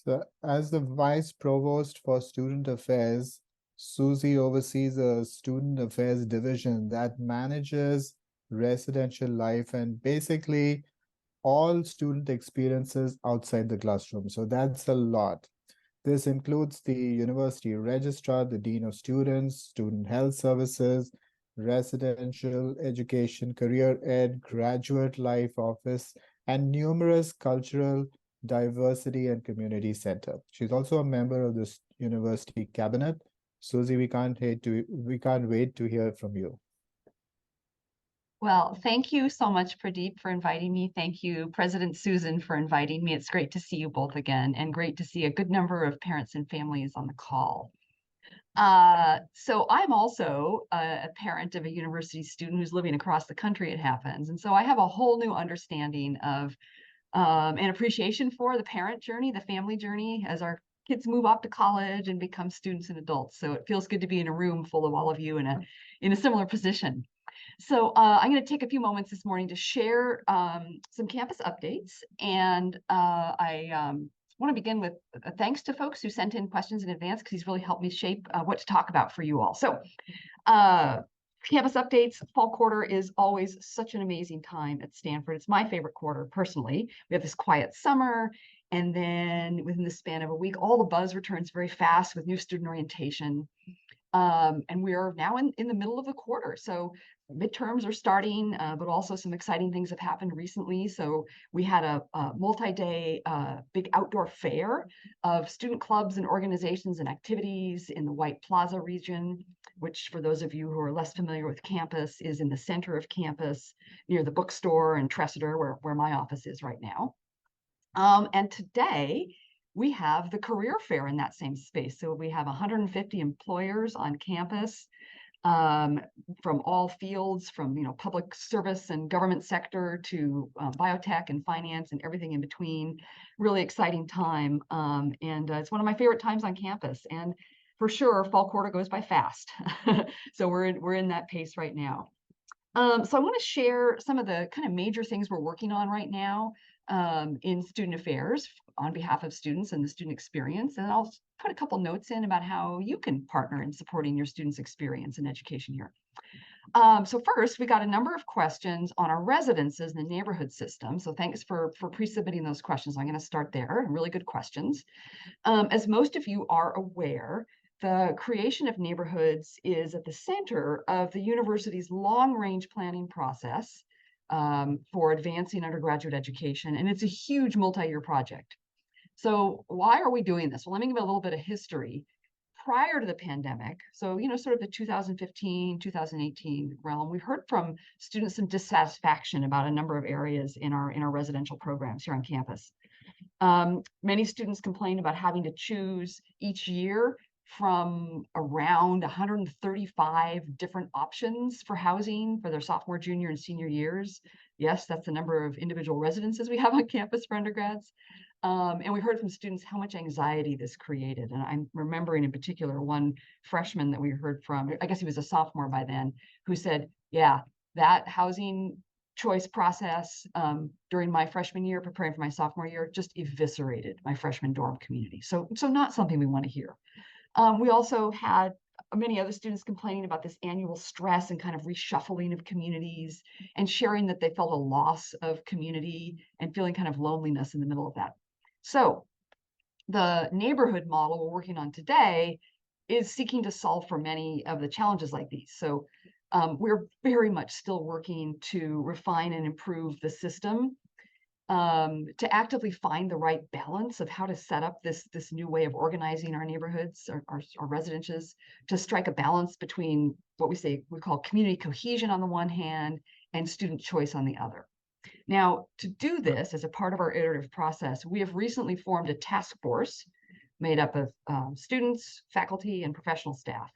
So, as the Vice Provost for Student Affairs, Susie oversees a student affairs division that manages residential life and basically all student experiences outside the classroom. So, that's a lot. This includes the university registrar, the dean of students, student health services, residential education, career ed, graduate life office, and numerous cultural diversity and community center. She's also a member of this university cabinet. Susie, we can't wait to hear from you. Well, thank you so much, Pradeep, for inviting me. Thank you, President Susan, for inviting me. It's great to see you both again, and great to see a good number of parents and families on the call. So I'm also a parent of a university student who's living across the country, it happens. And so I have a whole new understanding of and appreciation for the parent journey, the family journey, as our kids move off to college and become students and adults. So it feels good to be in a room full of all of you in a similar position. So I'm going to take a few moments this morning to share some campus updates. And I want to begin with thanks to folks who sent in questions in advance, because he's really helped me shape what to talk about for you all. So campus updates, fall quarter is always such an amazing time at Stanford. It's my favorite quarter personally. We have this quiet summer, and then within the span of a week, all the buzz returns very fast with new student orientation. And we are now in the middle of the quarter. So midterms are starting, but also some exciting things have happened recently. So we had a multi-day big outdoor fair of student clubs and organizations and activities in the White Plaza region, which for those of you who are less familiar with campus is in the center of campus near the bookstore and Tressiter, where my office is right now. And today, we have the career fair in that same space. So we have 150 employers on campus from all fields, from public service and government sector to biotech and finance and everything in between. Really exciting time, and it's one of my favorite times on campus. And for sure, fall quarter goes by fast. So we're in that pace right now. So I want to share some of the kind of major things we're working on right now in student affairs on behalf of students and the student experience. And I'll put a couple notes in about how you can partner in supporting your students' experience in education here. So first, we got a number of questions on our residences in the neighborhood system. So thanks for pre-submitting those questions. I'm going to start there. Really good questions. As most of you are aware, the creation of neighborhoods is at the center of the university's long-range planning process for advancing undergraduate education, and it's a huge multi-year project. So why are we doing this? Well, let me give a little bit of history. Prior to the pandemic, so sort of the 2015, 2018 realm, we heard from students some dissatisfaction about a number of areas in our residential programs here on campus. Many students complained about having to choose each year from around 135 different options for housing for their sophomore, junior, and senior years. Yes, that's the number of individual residences we have on campus for undergrads. And we heard from students how much anxiety this created. And I'm remembering in particular one freshman that we heard from, I guess he was a sophomore by then, who said, yeah, that housing choice process during my freshman year, preparing for my sophomore year, just eviscerated my freshman dorm community. So not something we want to hear. We also had many other students complaining about this annual stress and kind of reshuffling of communities and sharing that they felt a loss of community and feeling kind of loneliness in the middle of that. So the neighborhood model we're working on today is seeking to solve for many of the challenges like these. So we're very much still working to refine and improve the system to actively find the right balance of how to set up this new way of organizing our neighborhoods, our residences, to strike a balance between what we call community cohesion on the one hand and student choice on the other. Now, to do this as a part of our iterative process, we have recently formed a task force made up of students, faculty, and professional staff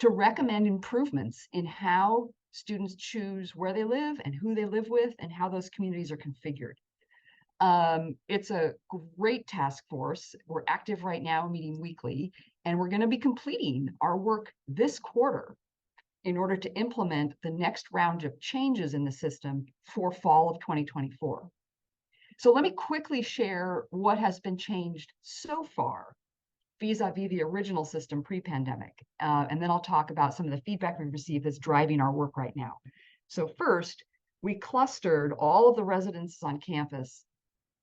to recommend improvements in how students choose where they live and who they live with and how those communities are configured. It's a great task force. We're active right now, meeting weekly, and we're going to be completing our work this quarter in order to implement the next round of changes in the system for fall of 2024. So let me quickly share what has been changed so far vis-a-vis the original system pre-pandemic. And then I'll talk about some of the feedback we've received that's driving our work right now. So first, we clustered all of the residences on campus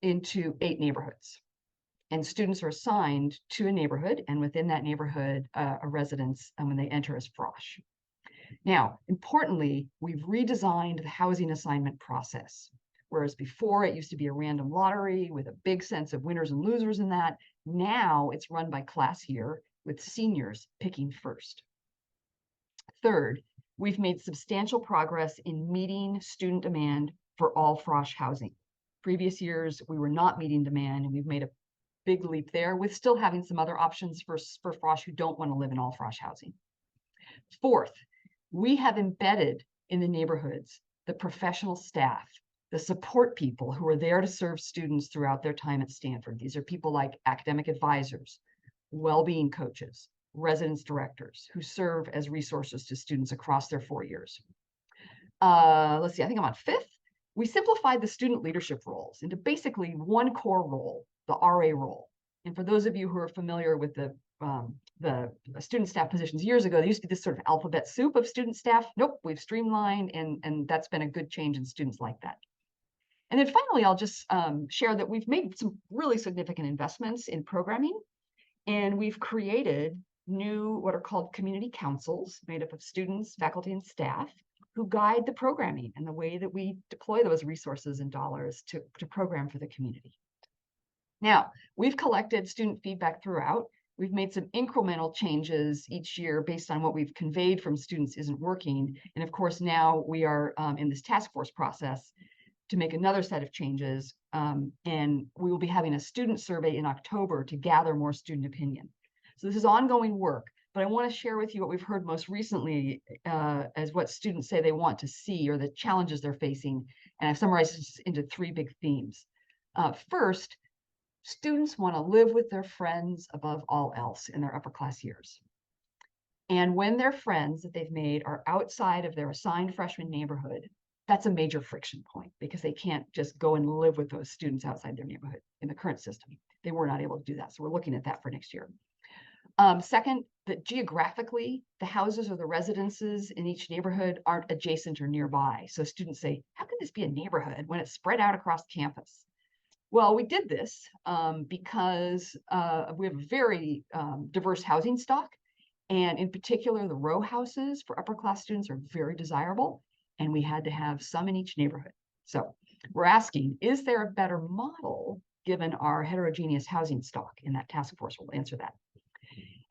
into 8 neighborhoods. And students are assigned to a neighborhood, and within that neighborhood, a residence when they enter as frosh. Now, importantly, we've redesigned the housing assignment process. Whereas before it used to be a random lottery with a big sense of winners and losers in that, now it's run by class year with seniors picking first. Third, we've made substantial progress in meeting student demand for all frosh housing. Previous years, we were not meeting demand, and we've made a big leap there with still having some other options for frosh who don't want to live in all frosh housing. Fourth, we have embedded in the neighborhoods the professional staff, the support people who are there to serve students throughout their time at Stanford. These are people like academic advisors, well-being coaches, residence directors who serve as resources to students across their 4 years. Let's see, I think I'm on 5th. We simplified the student leadership roles into basically one core role, the RA role. And for those of you who are familiar with the student staff positions years ago, there used to be this sort of alphabet soup of student staff. Nope, we've streamlined, and that's been a good change, and students like that. And then finally, I'll just share that we've made some really significant investments in programming, and we've created new what are called community councils made up of students, faculty, and staff who guide the programming and the way that we deploy those resources and dollars to program for the community. Now, we've collected student feedback throughout. We've made some incremental changes each year based on what we've conveyed from students isn't working. And of course, now we are in this task force process to make another set of changes. And we will be having a student survey in October to gather more student opinion. So this is ongoing work, but I want to share with you what we've heard most recently as what students say they want to see or the challenges they're facing. And I've summarized this into 3 big themes. First, students want to live with their friends above all else in their upper class years. And when their friends that they've made are outside of their assigned freshman neighborhood, that's a major friction point because they can't just go and live with those students outside their neighborhood in the current system. They were not able to do that. So we're looking at that for next year. Second, that geographically, the houses or the residences in each neighborhood aren't adjacent or nearby. So students say, how can this be a neighborhood when it's spread out across campus? Well, we did this because we have a very diverse housing stock. And in particular, the row houses for upper class students are very desirable. And we had to have some in each neighborhood. So we're asking, is there a better model given our heterogeneous housing stock? And that task force will answer that.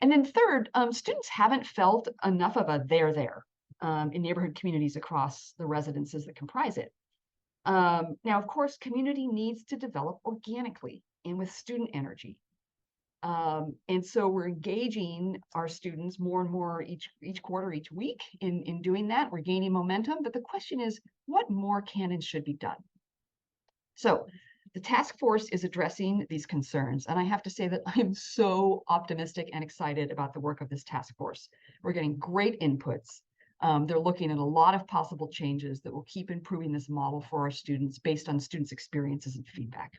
And then third, students haven't felt enough of a they're there in neighborhood communities across the residences that comprise it. Now, of course, community needs to develop organically and with student energy. And so we're engaging our students more and more each quarter, each week in doing that. We're gaining momentum, but the question is, what more can and should be done? So the task force is addressing these concerns, and I have to say that I'm so optimistic and excited about the work of this task force. We're getting great inputs. They're looking at a lot of possible changes that will keep improving this model for our students based on students' experiences and feedback.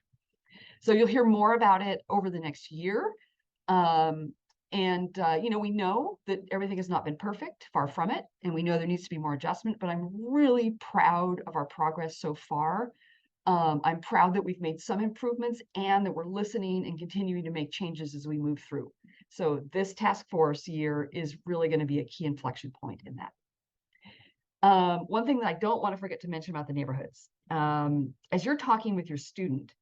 So you'll hear more about it over the next year. You know, we know that everything has not been perfect, far from it, and we know there needs to be more adjustment, but I'm really proud of our progress so far. I'm proud that we've made some improvements and that we're listening and continuing to make changes as we move through. So this task force year is really going to be a key inflection point in that. One thing that I don't want to forget to mention about the neighborhoods, as you're talking with your student,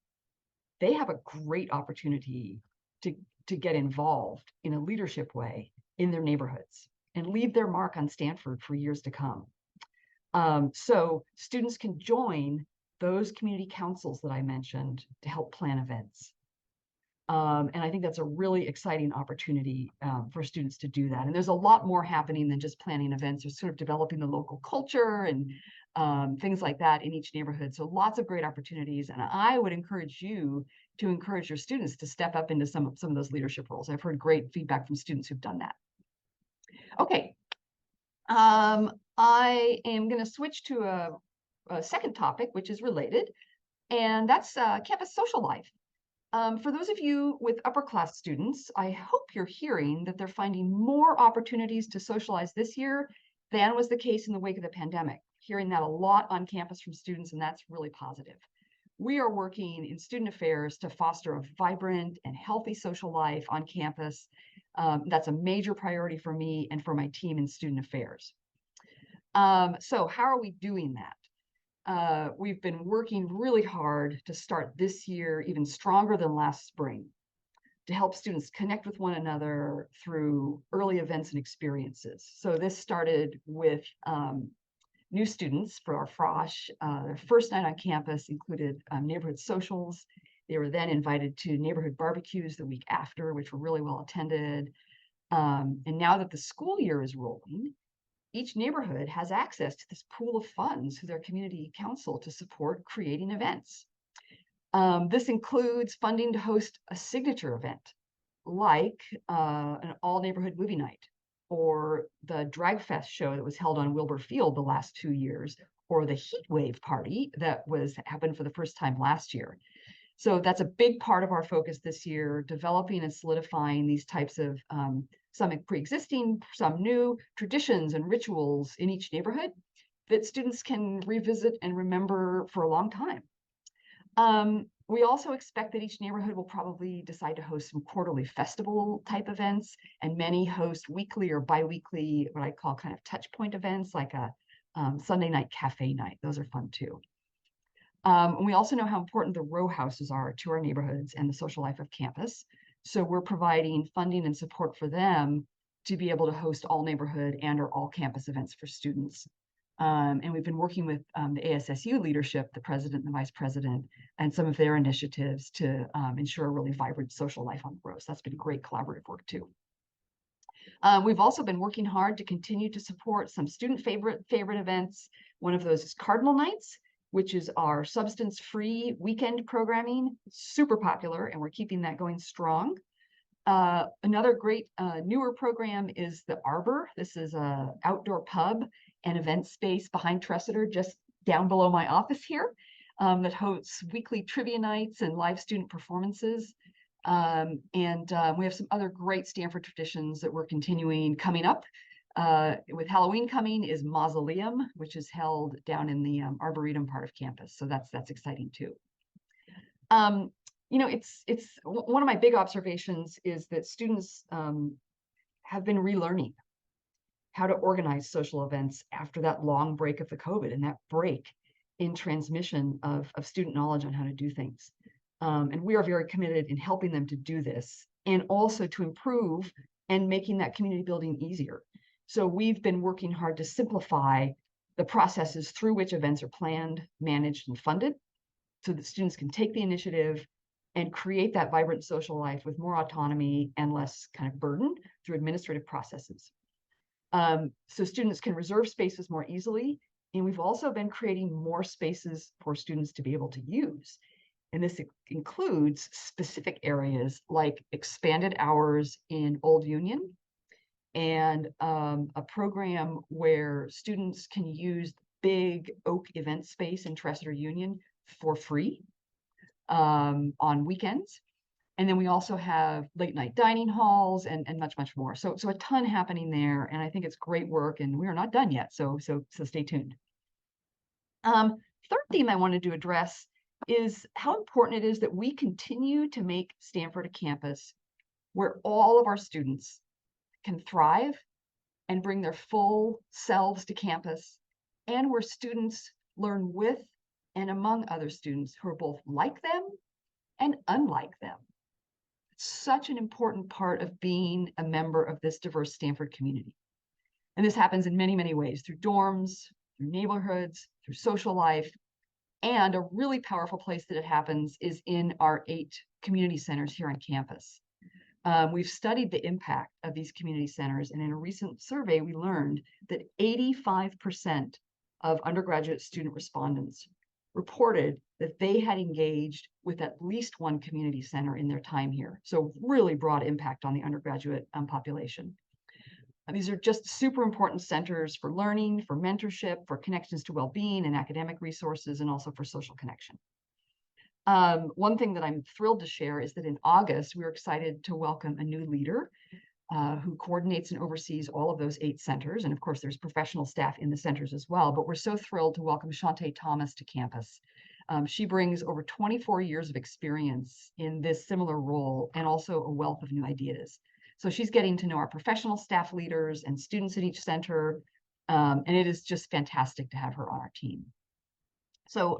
they have a great opportunity to get involved in a leadership way in their neighborhoods and leave their mark on Stanford for years to come. So students can join those community councils that I mentioned to help plan events. And I think that's a really exciting opportunity for students to do that. And there's a lot more happening than just planning events. There's sort of developing the local culture and things like that in each neighborhood. So lots of great opportunities. And I would encourage you to encourage your students to step up into some of those leadership roles. I've heard great feedback from students who've done that. Okay. I am going to switch to a second topic, which is related. and that's campus social life. For those of you with upper class students, I hope you're hearing that they're finding more opportunities to socialize this year than was the case in the wake of the pandemic. Hearing that a lot on campus from students, and that's really positive. We are working in student affairs to foster a vibrant and healthy social life on campus. That's a major priority for me and for my team in student affairs. So how are we doing that? We've been working really hard to start this year even stronger than last spring to help students connect with one another through early events and experiences. So this started with new students for our frosh. Their first night on campus included neighborhood socials. They were then invited to neighborhood barbecues the week after, which were really well attended. And now that the school year is rolling, each neighborhood has access to this pool of funds through their community council to support creating events. This includes funding to host a signature event, like an all neighborhood movie night, or the Drag Fest show that was held on Wilbur Field the last 2 years, or the Heat Wave party that happened for the first time last year. So that's a big part of our focus this year, developing and solidifying these types of some pre-existing, some new traditions and rituals in each neighborhood that students can revisit and remember for a long time. We also expect that each neighborhood will probably decide to host some quarterly festival type events, and many host weekly or biweekly, what I call kind of touch point events, like a Sunday night cafe night. Those are fun too. And we also know how important the row houses are to our neighborhoods and the social life of campus. So we're providing funding and support for them to be able to host all neighborhood and or all campus events for students. And we've been working with the ASSU leadership, the president and the vice president, and some of their initiatives to ensure a really vibrant social life on the row. So that's been great collaborative work too. We've also been working hard to continue to support some student favorite events. One of those is Cardinal Nights, which is our substance-free weekend programming, super popular, and we're keeping that going strong. Another great newer program is the Arbor. This is an outdoor pub and event space behind Tressiter, just down below my office here, that hosts weekly trivia nights and live student performances. We have some other great Stanford traditions that we're continuing coming up. With Halloween coming is Mausoleum, which is held down in the Arboretum part of campus. So that's exciting too. You know, it's one of my big observations is that students have been relearning how to organize social events after that long break of the COVID and that break in transmission of student knowledge on how to do things. And we are very committed in helping them to do this and also to improve and making that community building easier. So we've been working hard to simplify the processes through which events are planned, managed, and funded so that students can take the initiative and create that vibrant social life with more autonomy and less kind of burden through administrative processes. So students can reserve spaces more easily. And we've also been creating more spaces for students to be able to use. And this includes specific areas like expanded hours in Old Union and a program where students can use big oak event space in Tressiter Union for free on weekends. And then we also have late night dining halls and much, much more. So a ton happening there. And I think it's great work and we are not done yet. So stay tuned. Third theme I wanted to address is how important it is that we continue to make Stanford a campus where all of our students can thrive and bring their full selves to campus, and where students learn with and among other students who are both like them and unlike them. It's such an important part of being a member of this diverse Stanford community. And this happens in many, many ways, through dorms, through neighborhoods, through social life. And a really powerful place that it happens is in our 8 community centers here on campus. We've studied the impact of these community centers, and in a recent survey, we learned that 85% of undergraduate student respondents reported that they had engaged with at least one community center in their time here. So really broad impact on the undergraduate population. These are just super important centers for learning, for mentorship, for connections to well-being and academic resources, and also for social connection. One thing that I'm thrilled to share is that in August, we were excited to welcome a new leader who coordinates and oversees all of those 8 centers. And of course, there's professional staff in the centers as well, but we're so thrilled to welcome Shantae Thomas to campus. She brings over 24 years of experience in this similar role and also a wealth of new ideas. So she's getting to know our professional staff leaders and students at each center, and it is just fantastic to have her on our team. So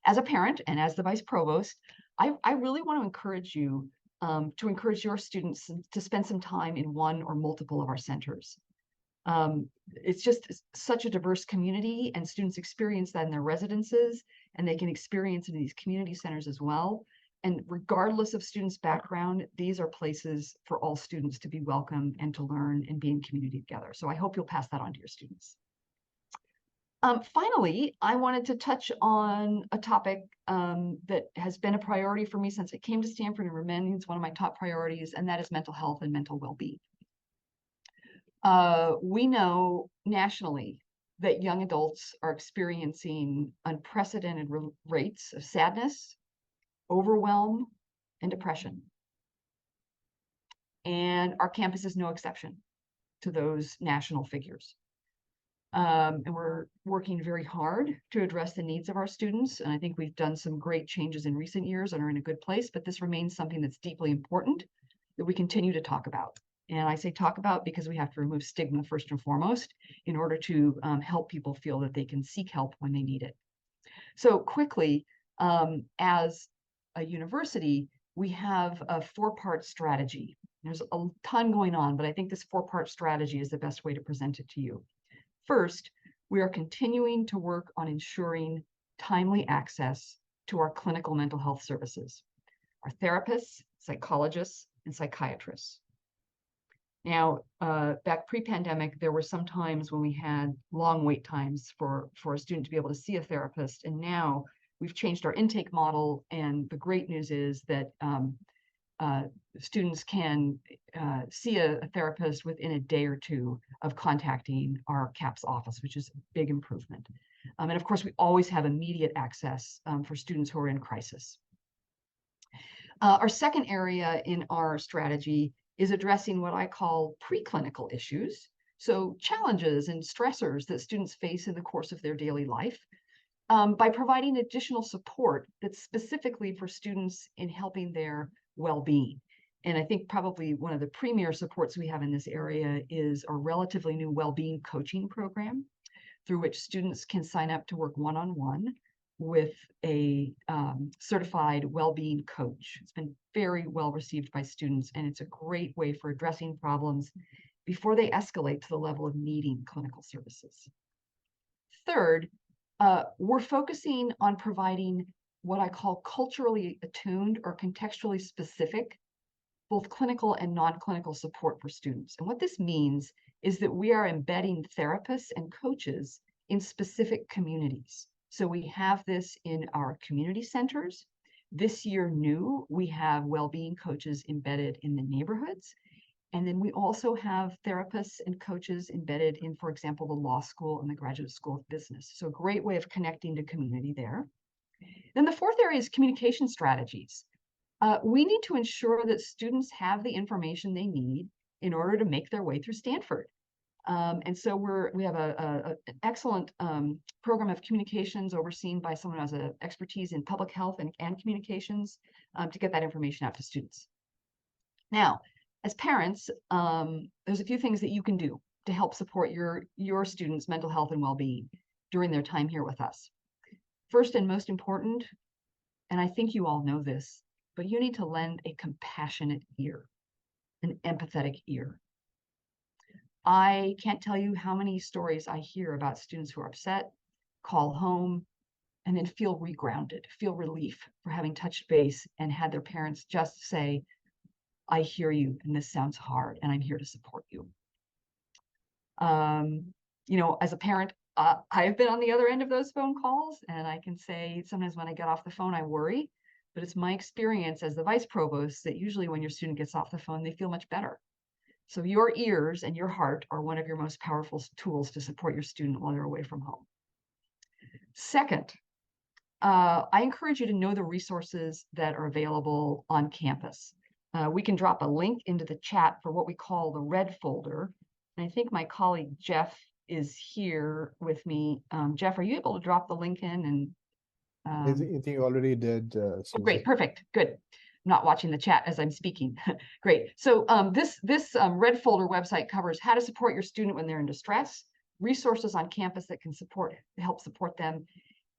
as a parent and as the vice provost, I really want to encourage you to encourage your students to spend some time in one or multiple of our centers. It's just such a diverse community, and students experience that in their residences, and they can experience it in these community centers as well. And regardless of students' background, these are places for all students to be welcome and to learn and be in community together. So I hope you'll pass that on to your students. Finally, I wanted to touch on a topic that has been a priority for me since I came to Stanford and remains one of my top priorities, and that is mental health and mental well-being. We know nationally that young adults are experiencing unprecedented rates of sadness, overwhelm, and depression. And our campus is no exception to those national figures. And we're working very hard to address the needs of our students. And I think we've done some great changes in recent years and are in a good place, but this remains something that's deeply important that we continue to talk about. And I say talk about because we have to remove stigma first and foremost in order to help people feel that they can seek help when they need it. So quickly, as a university, we have a 4-part strategy. There's a ton going on, but I think this 4-part strategy is the best way to present it to you. First, we are continuing to work on ensuring timely access to our clinical mental health services, our therapists, psychologists, and psychiatrists. Now, back pre-pandemic, there were some times when we had long wait times for a student to be able to see a therapist, and now we've changed our intake model, and the great news is that students can see a therapist within a day or two of contacting our CAPS office, which is a big improvement. And of course, we always have immediate access for students who are in crisis. Our second area in our strategy is addressing what I call preclinical issues. So challenges and stressors that students face in the course of their daily life by providing additional support that's specifically for students in helping their well-being. And I think probably one of the premier supports we have in this area is a relatively new well-being coaching program through which students can sign up to work one-on-one with a certified well-being coach. It's been very well received by students, and it's a great way for addressing problems before they escalate to the level of needing clinical services. Third, we're focusing on providing what I call culturally attuned or contextually specific, both clinical and non-clinical support for students. And what this means is that we are embedding therapists and coaches in specific communities. So we have this in our community centers. This year new, we have well-being coaches embedded in the neighborhoods. And then we also have therapists and coaches embedded in, for example, the law school and the graduate school of business. So a great way of connecting to community there. Then the fourth area is communication strategies. We need to ensure that students have the information they need in order to make their way through Stanford. And so we have an excellent program of communications overseen by someone who has an expertise in public health and communications to get that information out to students. Now, as parents, there's a few things that you can do to help support your students' mental health and well-being during their time here with us. First and most important, and I think you all know this, but you need to lend a compassionate ear, an empathetic ear. I can't tell you how many stories I hear about students who are upset, call home, and then feel regrounded, feel relief for having touched base and had their parents just say, I hear you, and this sounds hard, and I'm here to support you. As a parent, I've been on the other end of those phone calls, and I can say sometimes when I get off the phone, I worry, but it's my experience as the vice provost that usually when your student gets off the phone, they feel much better. So your ears and your heart are one of your most powerful tools to support your student while they're away from home. Second, I encourage you to know the resources that are available on campus. We can drop a link into the chat for what we call the red folder. And I think my colleague Jeff is here with me. Jeff, are you able to drop the link in? And I think you already did, oh, Susie. great, perfect, good. I'm not watching the chat as I'm speaking. Great. So this red folder website covers how to support your student when they're in distress, resources on campus that can help support them.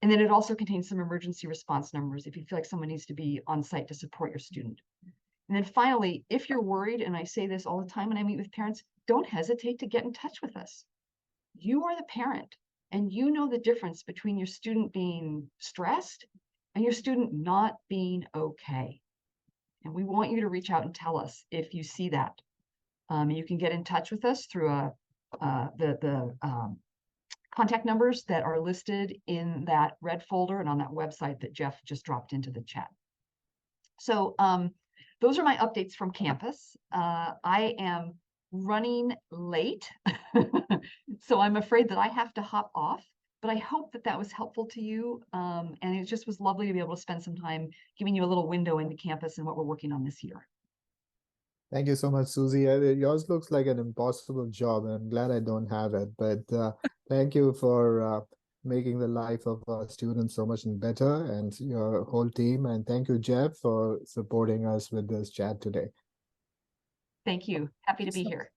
And then it also contains some emergency response numbers if you feel like someone needs to be on site to support your student. And then finally, if you're worried, and I say this all the time when I meet with parents, don't hesitate to get in touch with us. You are the parent, and you know the difference between your student being stressed and your student not being okay. And we want you to reach out and tell us if you see that. You can get in touch with us through the contact numbers that are listed in that red folder and on that website that Jeff just dropped into the chat. So those are my updates from campus. I am running late, so I'm afraid that I have to hop off, but I hope that that was helpful to you. And it just was lovely to be able to spend some time giving you a little window into campus and what we're working on this year. Thank you so much, Susie. Yours looks like an impossible job, and I'm glad I don't have it. But thank you for making the life of our students so much better, and your whole team. And thank you, Jeff, for supporting us with this chat today. Thank you. Happy to be here.